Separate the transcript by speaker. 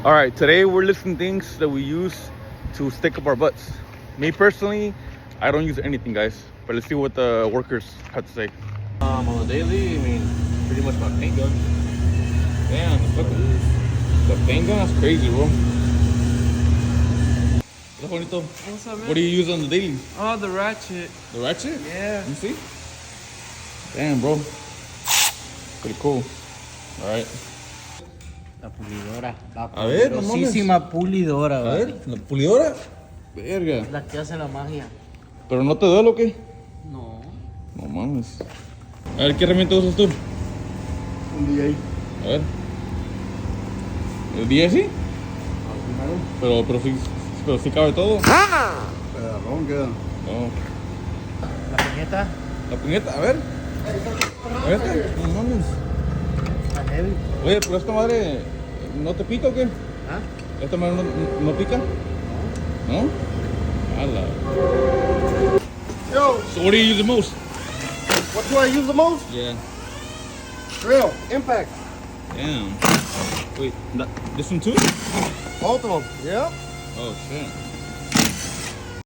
Speaker 1: All right, today we're listing things that we use to stick up our butts. Me personally, I don't use anything, guys. But let's see what the workers have to say.
Speaker 2: On the daily, I mean, pretty much my paint gun.
Speaker 1: Damn, the paint gun, that's crazy, bro. Hola, Juanito.
Speaker 3: What's up, man?
Speaker 1: What do you use on the daily?
Speaker 3: Oh, the ratchet.
Speaker 1: The ratchet?
Speaker 3: Yeah.
Speaker 1: Let me see. Damn, bro. Pretty cool. All right.
Speaker 4: La pulidora. La
Speaker 1: A ver, no mames.
Speaker 4: poderosísima pulidora.
Speaker 1: A
Speaker 4: ¿vale?
Speaker 1: ver, la pulidora. Verga.
Speaker 4: La que hace la magia.
Speaker 1: ¿Pero no te duele o qué?
Speaker 4: No.
Speaker 1: No mames. A ver, ¿qué herramienta usas tú?
Speaker 2: Un DJ.
Speaker 1: A ver. ¿El 10 sí? Pero sí cabe todo.
Speaker 2: Pedalón queda.
Speaker 1: No.
Speaker 4: La puñeta.
Speaker 1: La puñeta, a ver. A ver, no mames.
Speaker 4: Está heavy.
Speaker 1: Oye, pero esta madre no te pica o qué?
Speaker 4: ¿Ah?
Speaker 1: ¿Esta madre no pica? No. ¿No? Ala.
Speaker 2: Yo,
Speaker 1: So what do you use the most?
Speaker 2: what do I use the most?
Speaker 1: Yeah.
Speaker 2: Drill, impact.
Speaker 1: Damn. Wait, this one too?
Speaker 2: Both of them. Yep.
Speaker 1: Oh shit.